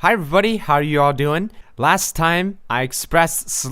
Hi everybody, how are you all doing? Last time I expressed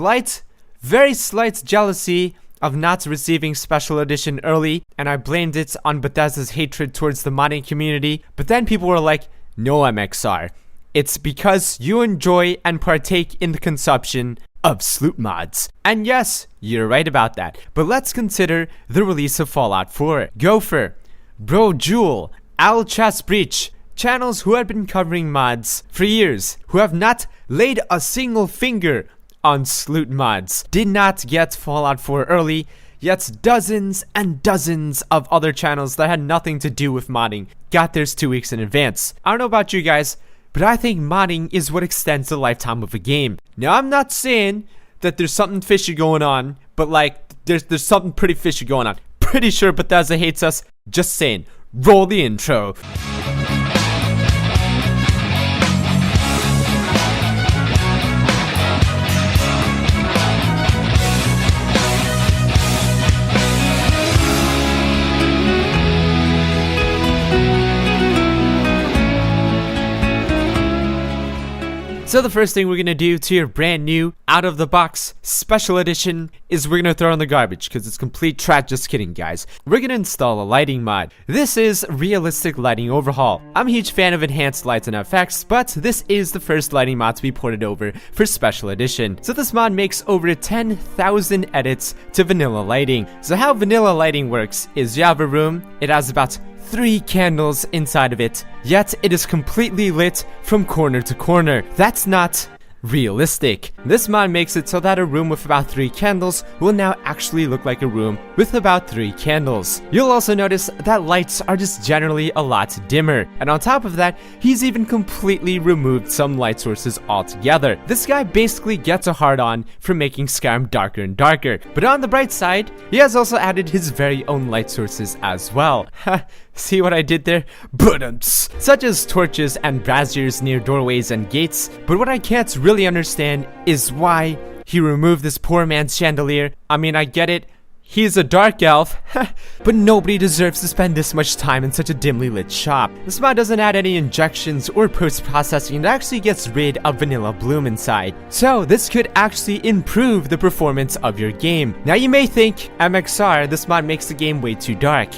very slight jealousy of not receiving Special Edition early, and I blamed it on Bethesda's hatred towards the modding community, but then people were like, no MXR, it's because you enjoy and partake in the consumption of sloot mods. And yes, you're right about that, but let's consider the release of Fallout 4. Gopher, Bro Jewel, Owl Chest Breach, channels who have been covering mods for years, who have not laid a single finger on sloot mods, did not get Fallout 4 early, yet dozens and dozens of other channels that had nothing to do with modding got theirs 2 weeks in advance. I don't know about you guys, but I think modding is what extends the lifetime of a game. Now, I'm not saying that there's something fishy going on, but like, there's something pretty fishy going on. Pretty sure Bethesda hates us. Just saying. Roll the intro. So the first thing we're going to do to your brand new, out-of-the-box, special edition is we're going to throw in the garbage because it's complete trash. Just kidding, guys. We're going to install a lighting mod. This is Realistic Lighting Overhaul. I'm a huge fan of enhanced lights and effects, but this is the first lighting mod to be ported over for special edition. So this mod makes over 10,000 edits to vanilla lighting. So how vanilla lighting works is you have a room, it has about 3 candles inside of it, yet it is completely lit from corner to corner. That's not realistic. This mod makes it so that a room with about 3 candles will now actually look like a room with about 3 candles. You'll also notice that lights are just generally a lot dimmer, and on top of that, he's even completely removed some light sources altogether. This guy basically gets a hard-on for making Skyrim darker and darker, but on the bright side, he has also added his very own light sources as well. See what I did there? Budumts. Such as torches and braziers near doorways and gates, but what I can't really understand is why he removed this poor man's chandelier. I mean, I get it, he's a dark elf, but nobody deserves to spend this much time in such a dimly lit shop. This mod doesn't add any injections or post-processing, it actually gets rid of vanilla bloom inside. So this could actually improve the performance of your game. Now you may think, MXR, this mod makes the game way too dark.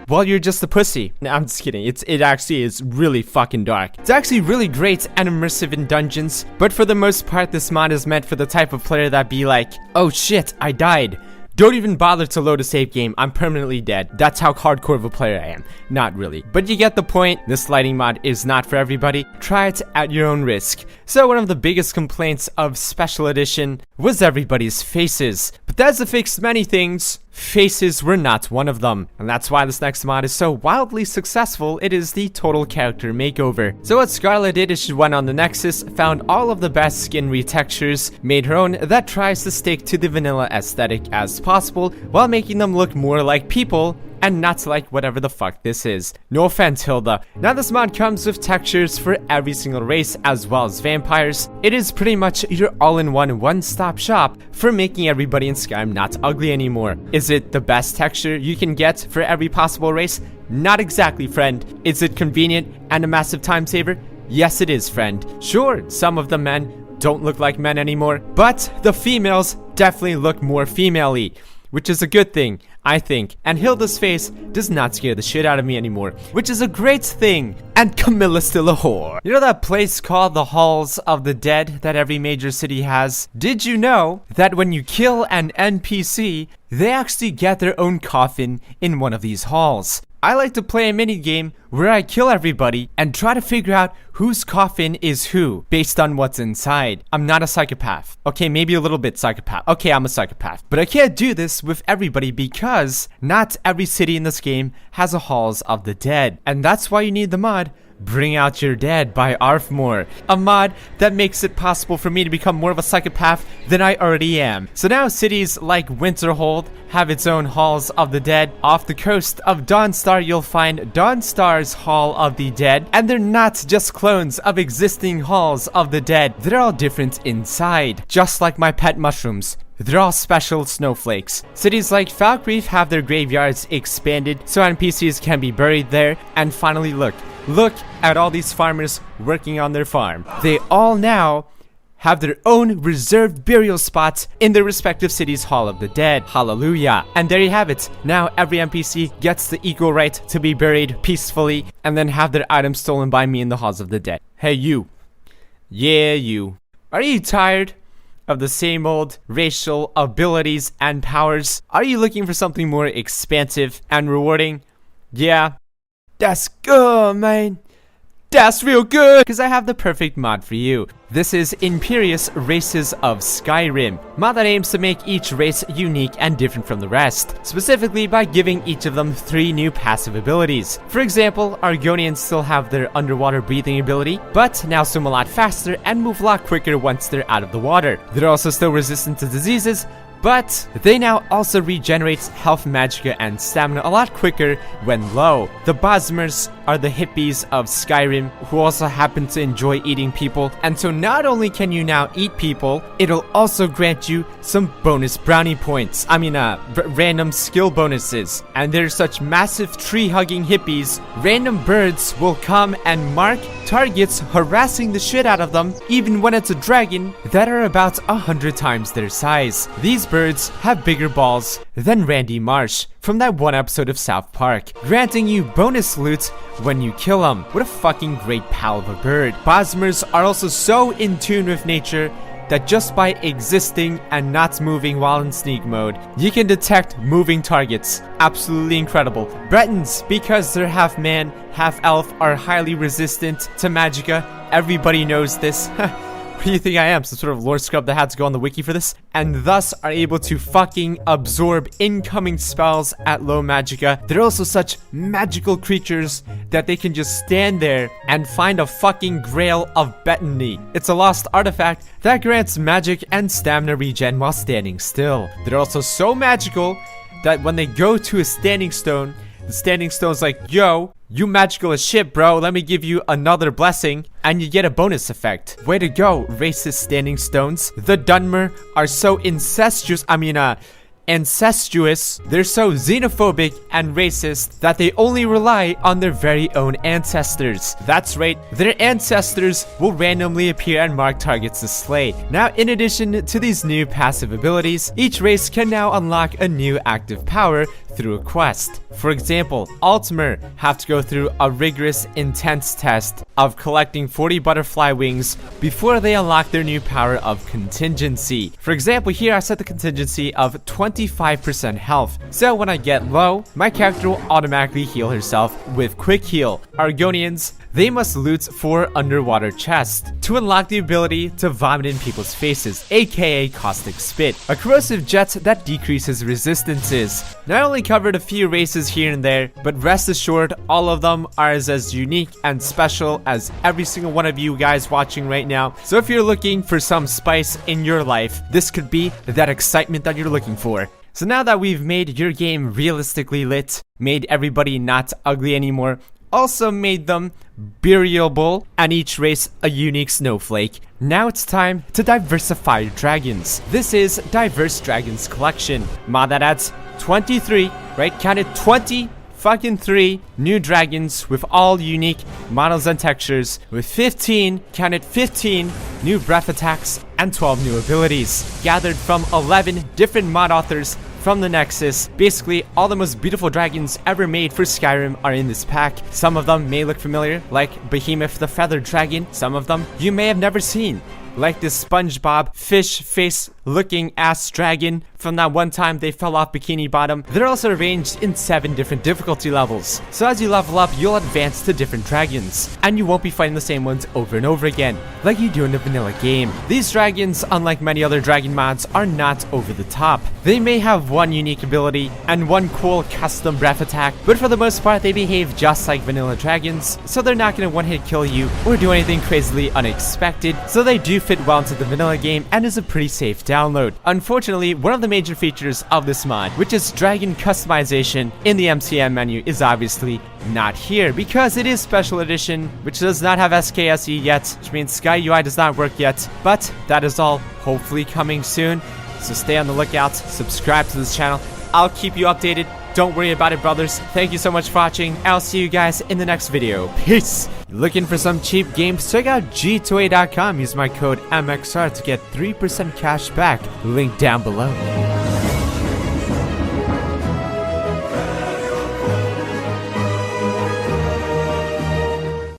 Well, you're just a pussy. No, I'm just kidding. It actually is really fucking dark. It's actually really great and immersive in dungeons, but for the most part, this mod is meant for the type of player that be like, oh shit, I died. Don't even bother to load a save game, I'm permanently dead. That's how hardcore of a player I am. Not really. But you get the point, this lighting mod is not for everybody. Try it at your own risk. So one of the biggest complaints of Special Edition was everybody's faces. Bethesda fixed many things. Faces were not one of them, and that's why this next mod is so wildly successful. It is the total character makeover. So what Scarlett did is she went on the Nexus, found all of the best skin retextures, made her own that tries to stick to the vanilla aesthetic as possible while making them look more like people and not like whatever the fuck this is. No offense, Hilda. Now this mod comes with textures for every single race as well as vampires. It is pretty much your all-in-one one-stop shop for making everybody in Skyrim not ugly anymore. Is it the best texture you can get for every possible race? Not exactly, friend. Is it convenient and a massive time saver? Yes, it is, friend. Sure, some of the men don't look like men anymore, but the females definitely look more female-y, which is a good thing, I think. And Hilda's face does not scare the shit out of me anymore, which is a great thing. And Camilla's still a whore. You know that place called the Halls of the Dead that every major city has? Did you know that when you kill an NPC, they actually get their own coffin in one of these halls? I like to play a mini game where I kill everybody and try to figure out whose coffin is who based on what's inside. I'm not a psychopath. Okay, maybe a little bit psychopath. Okay, I'm a psychopath. But I can't do this with everybody because not every city in this game has a Halls of the Dead. And that's why you need the mod Bring Out Your Dead by Arfmore, a mod that makes it possible for me to become more of a psychopath than I already am. So now cities like Winterhold have its own Halls of the Dead. Off the coast of Dawnstar, you'll find Dawnstar's Hall of the Dead, and they're not just clones of existing Halls of the Dead. They're all different inside, just like my pet mushrooms. they're all special snowflakes. Cities like Falk Reef have their graveyards expanded so NPCs can be buried there. And finally, look at all these farmers working on their farm. They all now have their own reserved burial spots in their respective cities' Hall of the Dead. Hallelujah. And there you have it. Now every NPC gets the equal right to be buried peacefully and then have their items stolen by me in the Halls of the Dead. Hey, you. Yeah, you. Are you tired of the same old racial abilities and powers? Are you looking for something more expansive and rewarding? Yeah. That's good, man. That's real good, because I have the perfect mod for you. This is Imperious Races of Skyrim, mod that aims to make each race unique and different from the rest, specifically by giving each of them 3 new passive abilities. For example, Argonians still have their underwater breathing ability, but now swim a lot faster and move a lot quicker once they're out of the water. They're also still resistant to diseases, but they now also regenerate health, magicka, and stamina a lot quicker when low. The Bosmers are the hippies of Skyrim who also happen to enjoy eating people, and so not only can you now eat people, it'll also grant you some bonus brownie points. Random skill bonuses. And they're such massive tree-hugging hippies, random birds will come and mark targets, harassing the shit out of them, even when it's a dragon, that are about 100 times their size. These birds have bigger balls than Randy Marsh from that one episode of South Park, granting you bonus loot when you kill them. What a fucking great pal of a bird. Bosmers are also so in tune with nature that just by existing and not moving while in sneak mode, you can detect moving targets. Absolutely incredible. Bretons, because they're half man, half elf, are highly resistant to magicka. Everybody knows this. What do you think I am? Some sort of lore scrub that had to go on the wiki for this? And thus are able to fucking absorb incoming spells at low magicka. They're also such magical creatures that they can just stand there and find a fucking grail of Bethany. It's a lost artifact that grants magic and stamina regen while standing still. They're also so magical that when they go to a standing stone, the standing stone's like, yo, you magical as shit, bro. Let me give you another blessing. And you get a bonus effect. Way to go, racist standing stones. The Dunmer are so incestuous. They're so xenophobic and racist that they only rely on their very own ancestors. That's right, their ancestors will randomly appear and mark targets to slay. Now, in addition to these new passive abilities, each race can now unlock a new active power through a quest. For example, Altmer have to go through a rigorous, intense test of collecting 40 butterfly wings before they unlock their new power of contingency. For example, here I set the contingency of 25% health, so when I get low, my character will automatically heal herself with quick heal. Argonians, they must loot 4 underwater chests to unlock the ability to vomit in people's faces, aka caustic spit, a corrosive jet that decreases resistances. Now, I only covered a few races here and there, but rest assured, all of them are as unique and special as every single one of you guys watching right now. So if you're looking for some spice in your life, this could be that excitement that you're looking for. So now that we've made your game realistically lit, made everybody not ugly anymore, also made them burialable, and each race a unique snowflake, now it's time to diversify your dragons. This is Diverse Dragons Collection, mod that adds 23, right, counted 20 fucking 3 new dragons with all unique models and textures, with 15 new breath attacks and 12 new abilities, gathered from 11 different mod authors from the Nexus. Basically, all the most beautiful dragons ever made for Skyrim are in this pack. Some of them may look familiar, like Behemoth the Feathered Dragon. Some of them you may have never seen, like this SpongeBob fish face looking ass dragon from that one time they fell off Bikini Bottom. They're also arranged in 7 different difficulty levels, so as you level up, you'll advance to different dragons, and you won't be fighting the same ones over and over again, like you do in the vanilla game. These dragons, unlike many other dragon mods, are not over the top. They may have one unique ability and one cool custom breath attack, but for the most part, they behave just like vanilla dragons, so they're not going to one-hit kill you or do anything crazily unexpected, so they do fit well into the vanilla game and is a pretty safe download. Unfortunately, one of the major features of this mod, which is dragon customization in the MCM menu, is obviously not here because it is special edition, which does not have SKSE yet, which means Sky UI does not work yet, but that is all hopefully coming soon. So stay on the lookout, subscribe to this channel. I'll keep you updated. Don't worry about it, brothers. Thank you so much for watching. I'll see you guys in the next video. Peace. Looking for some cheap games? Check out g2a.com. Use my code MXR to get 3% cash back. Link down below.